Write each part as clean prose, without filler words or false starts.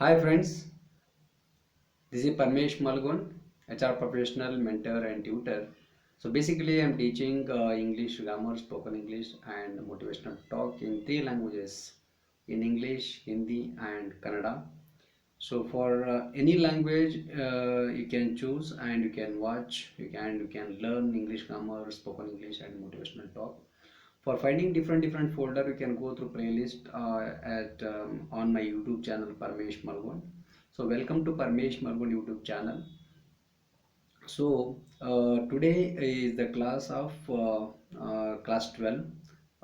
Hi friends, this is Parmesh Malgun, HR professional, mentor and tutor. So basically I'm teaching English grammar, spoken English and motivational talk in three languages, in English, Hindi and Kannada. So for any language you can choose and you can watch, you can learn English grammar, spoken English and motivational talk. For finding different folder, you can go through playlist at on my YouTube channel Parmesh Malgun. So welcome to Parmesh Malgun YouTube channel. So today is the class of class 12.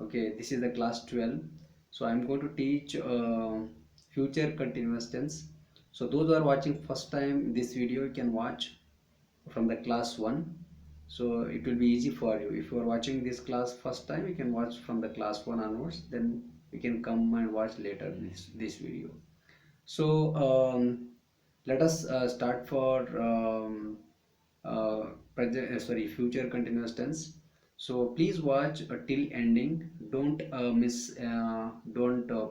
Okay, this is the class 12. So I'm going to teach future continuous tense. So those who are watching first time this video, you can watch from the class 1. So it will be easy for you. If you are watching this class first time, you can watch from the class 1 onwards, then you can come and watch later this video. So let us start for present sorry future continuous tense. So please watch till ending. Don't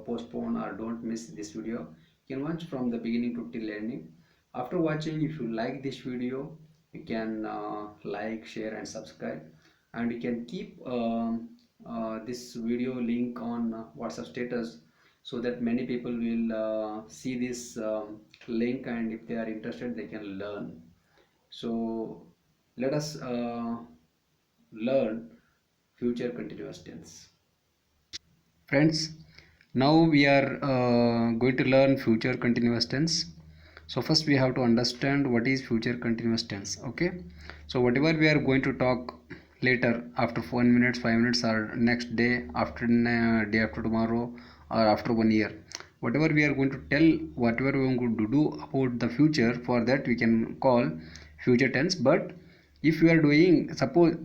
postpone or don't miss this video. You can watch from the beginning to till ending. After watching, if you like this video, you can like, share and subscribe, and you can keep this video link on WhatsApp status, so that many people will see this link, and if they are interested they can learn. So let us learn future continuous tense. Friends, now we are going to learn future continuous tense. So first we have to understand what is future continuous tense. Okay, so whatever we are going to talk later, after 1 minute, 5 minutes, or next day, after day after tomorrow, or after 1 year, whatever we are going to tell, whatever we are going to do about the future, for that we can call future tense. But if you are doing, suppose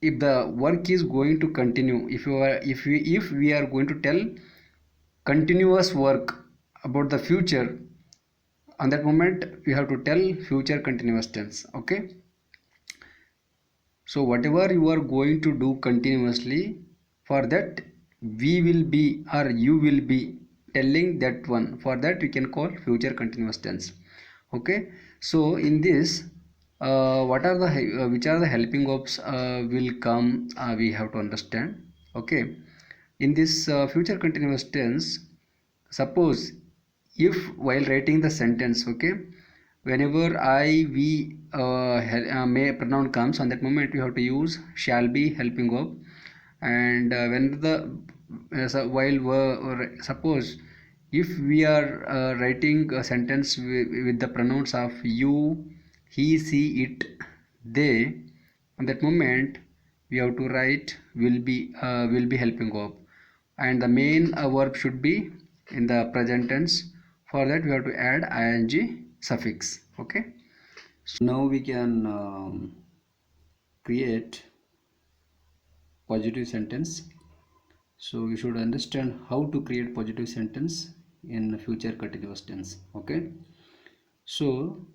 if the work is going to continue, if we are going to tell continuous work about the future, on that moment we have to tell future continuous tense. Okay, so whatever you are going to do continuously, for that we will be or you will be telling that one, for that we can call future continuous tense. Okay, so in this what are the which are the helping verbs will come, we have to understand. Okay, in this future continuous tense, suppose if while writing the sentence, okay, whenever I we may pronoun comes, on that moment you have to use shall be helping verb. And when the or suppose if we are writing a sentence with the pronouns of you, he, she, it, they, on that moment we have to write will be helping verb, and the main verb should be in the present tense. For that we have to add ing suffix. Okay, so now we can create positive sentence. So we should understand how to create positive sentence in future continuous tense. Okay, so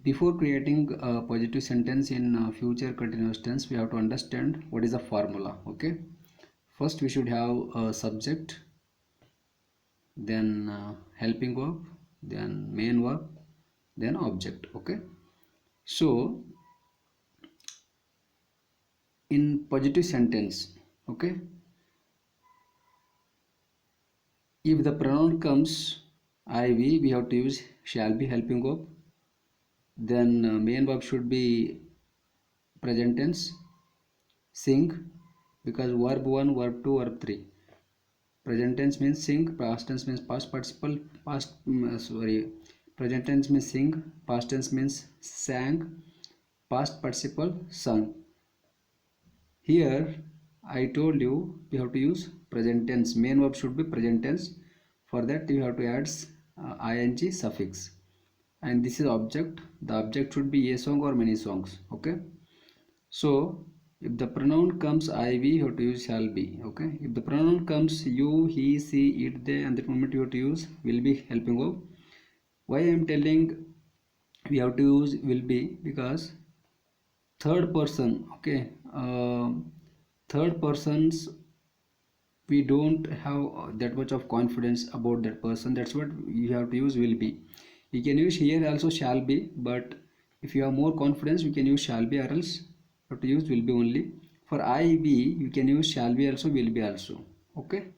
before creating a positive sentence in future continuous tense, we have to understand what is the formula. Okay, first we should have a subject, then helping verb, then main verb, then object. Okay, so in positive sentence, okay, if the pronoun comes I we have to use shall be helping verb. Then main verb should be present tense, sing, because verb 1, verb 2, verb 3. Present tense means sing, past tense means past participle, present tense means sing, past tense means sang, past participle sung. Here I told you we have to use present tense. Main verb should be present tense. For that you have to add ing suffix. And this is object. The object should be a song or many songs. Okay. So if the pronoun comes I, we, you have to use shall be. Okay. If the pronoun comes you, he, she, it, they, and the moment you have to use will be helping verb. Why I am telling we have to use will be, because third person, okay, third persons we don't have that much of confidence about that person, that's what you have to use will be. You can use here also shall be, but if you have more confidence you can use shall be, or else you have to use will be only. For I we you can use shall be also, will be also. Okay,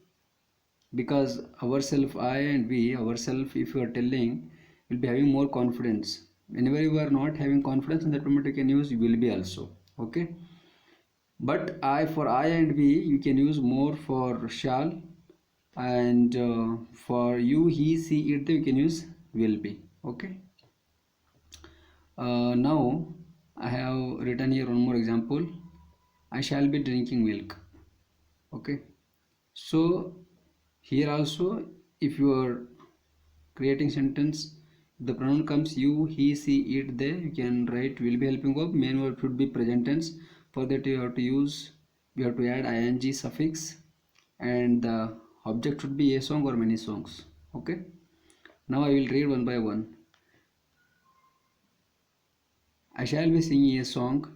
because ourself I and we ourself, if you are telling, will be having more confidence. Whenever you are not having confidence in that moment you can use will be also. Okay, but I, for I and we you can use more for shall, and for you he she it they you can use will be. Okay, now I have written here one more example. I shall be drinking milk. Okay, so here also, if you are creating sentence, the pronoun comes you he she it they, you can write will be helping verb, main verb should be present tense. For that you have to use, you have to add ing suffix, and the object should be a song or many songs. Okay, now I will read one by one. I shall be singing a song,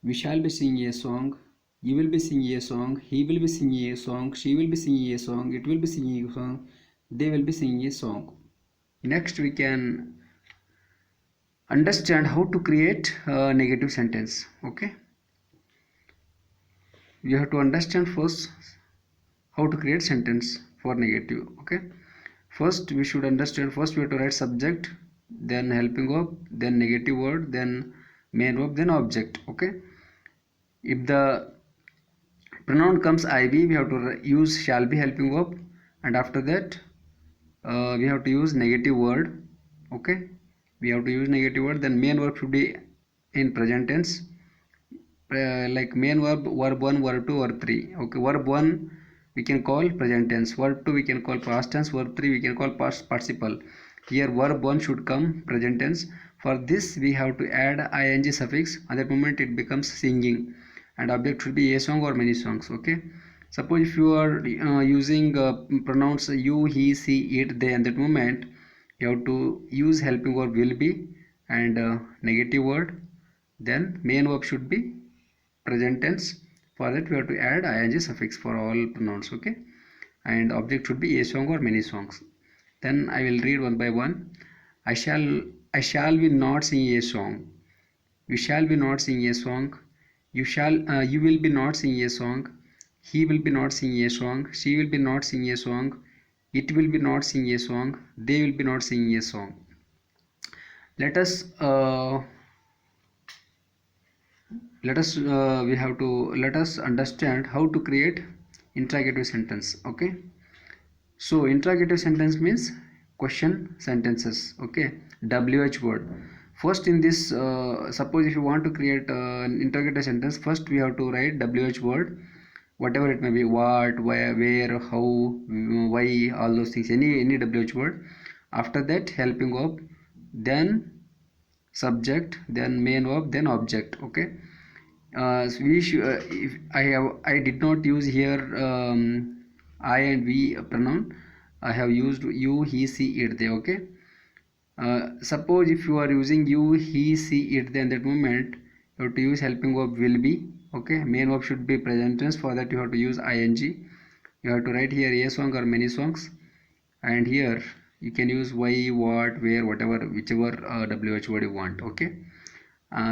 we shall be singing a song, you will be singing a song, he will be singing a song, she will be singing a song, it will be singing a song, they will be singing a song. Next we can understand how to create a negative sentence. Okay, you have to understand first how to create sentence for negative. Okay, first we should understand, first we have to write subject, then helping verb, then negative word, then main verb, then object. Okay, if the pronoun comes iv we have to use shall be helping verb, and after that we have to use negative word. Okay, we have to use negative word, then main verb should be in present tense. Like main verb, verb 1, verb 2, verb 3. Okay, verb 1 we can call present tense, verb 2 we can call past tense, verb 3 we can call past participle. Here verb 1 should come present tense. For this we have to add ing suffix, at that moment it becomes singing, and object should be a song or many songs. Okay, suppose if you are using pronouns you he she it they, at that moment you have to use helping verb will be, and negative word, then main verb should be present tense. For that we have to add ing suffix for all pronouns. Okay, and object should be a song or many songs. Then I will read one by one. I shall be not sing a song, you shall be not sing a song, you will be not sing a song, he will be not sing a song, she will be not sing a song, it will be not sing a song, they will be not singing a song. Let us we have to let us understand how to create interrogative sentence. Okay, so interrogative sentence means question sentences. Okay, wh word. First in this suppose if you want to create an interrogative sentence, first we have to write wh word, whatever it may be, what, where, how, why, all those things, any wh word. After that helping verb, then subject, then main verb, then object. Okay, so if I did not use here I and we pronoun, I have used you he she it they. Okay, suppose if you are using you he she it then that moment you have to use helping verb will be. Okay, main verb should be present tense. For that you have to use ing. You have to write here a song or many songs, and here you can use why, what, where, whatever, whichever wh word you want. Okay,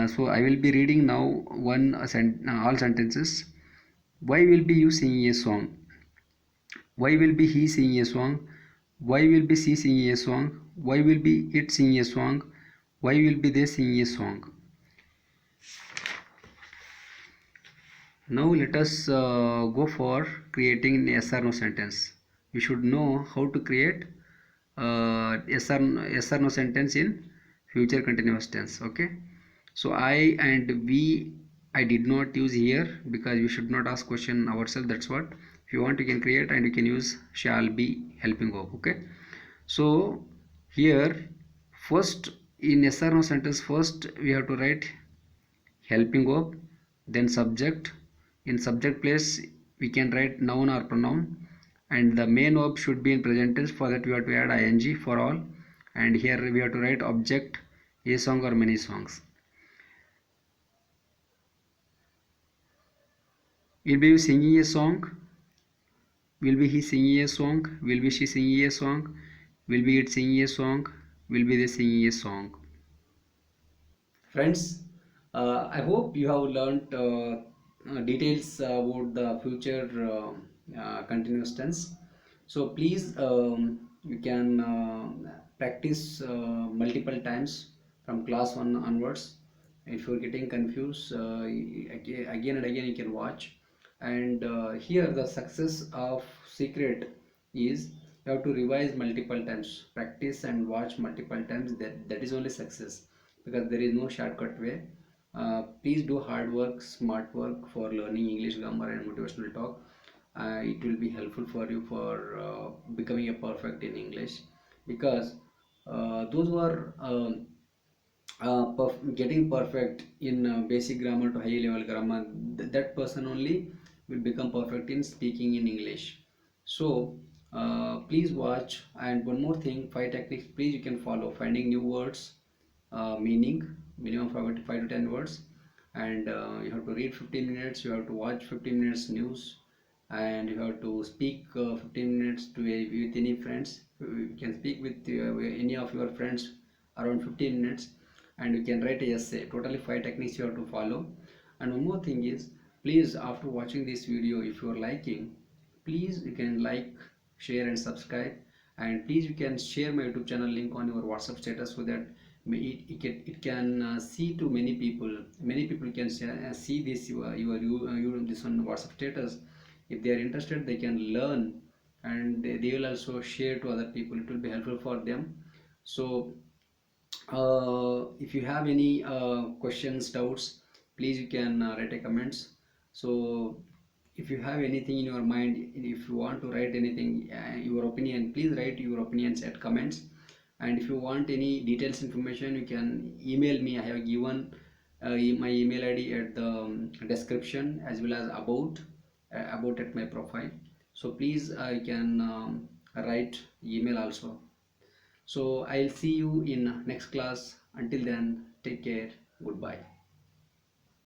so I will be reading now all sentences. Why will be you singing a song? Why will be he singing a song? Why will be she singing a song? Why will be it singing a song? Why will be they singing a song? Now let us go for creating an yes or no sentence. We should know how to create yes or no sentence in future continuous tense. Okay, so I and we I did not use here because we should not ask question ourselves. That's what, if you want you can create, and you can use shall be helping verb. Okay, so here first in yes or no sentence, first we have to write helping verb, then subject. In subject place we can write noun or pronoun, and the main verb should be in present tense. For that we have to add ing for all, and here we have to write object, a song or many songs. Will be singing a song, Will be he singing a song? Will be she singing a song? Will be it singing a song? Will be they singing a song? Friends, I hope you have learned details about the future continuous tense. So please, you can practice multiple times from class 1 onwards. If you're getting confused, again and again you can watch. And here the success of secret is you have to revise multiple times, practice and watch multiple times. That is only success, because there is no shortcut way. Please do hard work, smart work for learning English grammar and motivational talk. It will be helpful for you for becoming a perfect in English, because those who are getting perfect in basic grammar to high level grammar, that person only will become perfect in speaking in English. So please watch. And one more thing, 5 techniques please you can follow: finding new words, meaning minimum 5 to 10 words, and you have to read 15 minutes, you have to watch 15 minutes news, and you have to speak 15 minutes with any friends. You can speak with any of your friends around 15 minutes, and you can write a essay. Totally 5 techniques you have to follow. And one more thing is, please, after watching this video, if you are liking, please you can like, share and subscribe. And please you can share my YouTube channel link on your WhatsApp status, so that it can see to many people can see this this on WhatsApp status. If they are interested, they can learn, and they will also share to other people. It will be helpful for them. So if you have any questions, doubts, please you can write a comments. So if you have anything in your mind, if you want to write anything, your opinion, please write your opinions at comments. And if you want any details information, you can email me. I have given my email ID at the description, as well as about at my profile. So please you can write email also. So I'll see you in next class. Until then, take care. Goodbye.